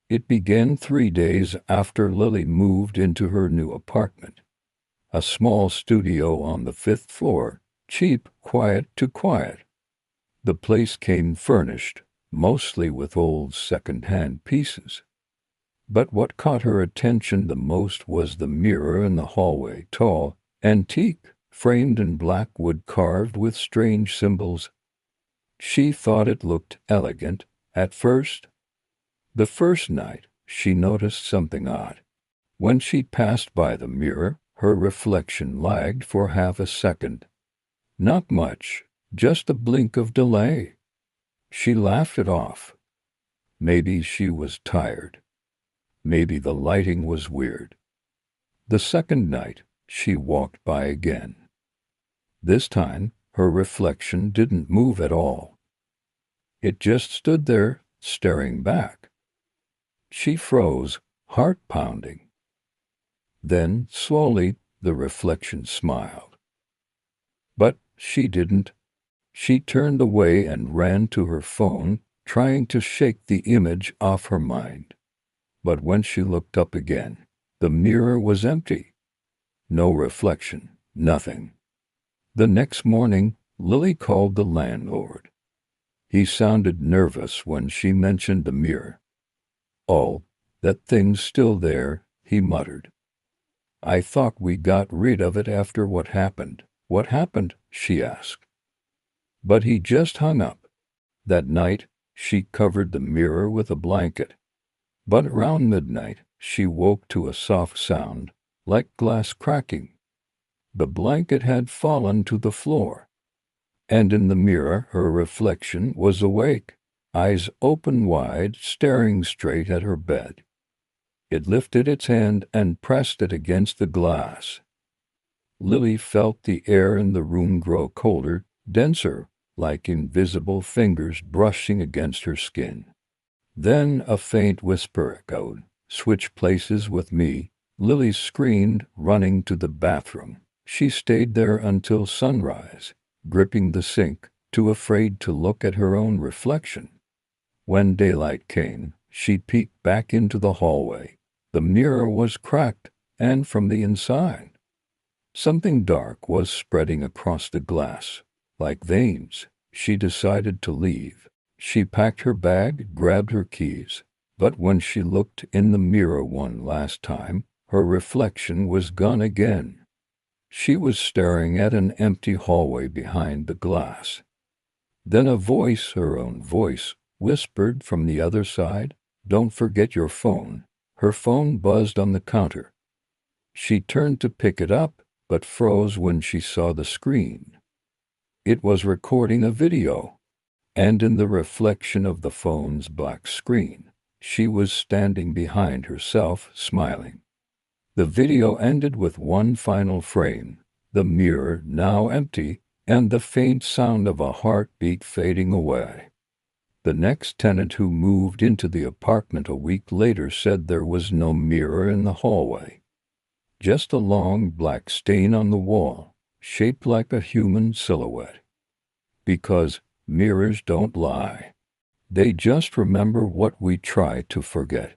It began 3 days after Lily moved into her new apartment. A small studio on the 5th floor, cheap, quiet to quiet. The place came furnished, mostly with old second-hand pieces. But what caught her attention the most was the mirror in the hallway, tall, antique, framed in black wood carved with strange symbols. She thought it looked elegant at first. The first night, she noticed something odd. When she passed by the mirror, her reflection lagged for half a second. Not much, just a blink of delay. She laughed it off. Maybe she was tired. Maybe the lighting was weird. The second night, she walked by again. This time, her reflection didn't move at all. It just stood there, staring back. She froze, heart pounding. Then, slowly, the reflection smiled. But she didn't. She turned away and ran to her phone, trying to shake the image off her mind. But when she looked up again, the mirror was empty. No reflection, nothing. The next morning, Lily called the landlord. He sounded nervous when she mentioned the mirror. "Oh, that thing's still there," he muttered. "I thought we got rid of it after what happened." "What happened?" she asked. But he just hung up. That night, she covered the mirror with a blanket. But around midnight, she woke to a soft sound, like glass cracking. The blanket had fallen to the floor. And in the mirror, her reflection was awake, eyes open wide, staring straight at her bed. It lifted its hand and pressed it against the glass. Lily felt the air in the room grow colder, denser, like invisible fingers brushing against her skin. Then a faint whisper echoed, "Switch places with me." Lily screamed, running to the bathroom. She stayed there until sunrise, gripping the sink, too afraid to look at her own reflection. When daylight came, she peeked back into the hallway. The mirror was cracked, and from the inside, something dark was spreading across the glass, like veins. She decided to leave. She packed her bag, grabbed her keys. But when she looked in the mirror one last time, her reflection was gone again. She was staring at an empty hallway behind the glass. Then a voice, her own voice, whispered from the other side, "Don't forget your phone." Her phone buzzed on the counter. She turned to pick it up, but froze when she saw the screen. It was recording a video. And in the reflection of the phone's black screen, she was standing behind herself, smiling. The video ended with one final frame, the mirror now empty, and the faint sound of a heartbeat fading away. The next tenant who moved into the apartment a week later said there was no mirror in the hallway. Just a long black stain on the wall, shaped like a human silhouette. Because mirrors don't lie. They just remember what we try to forget.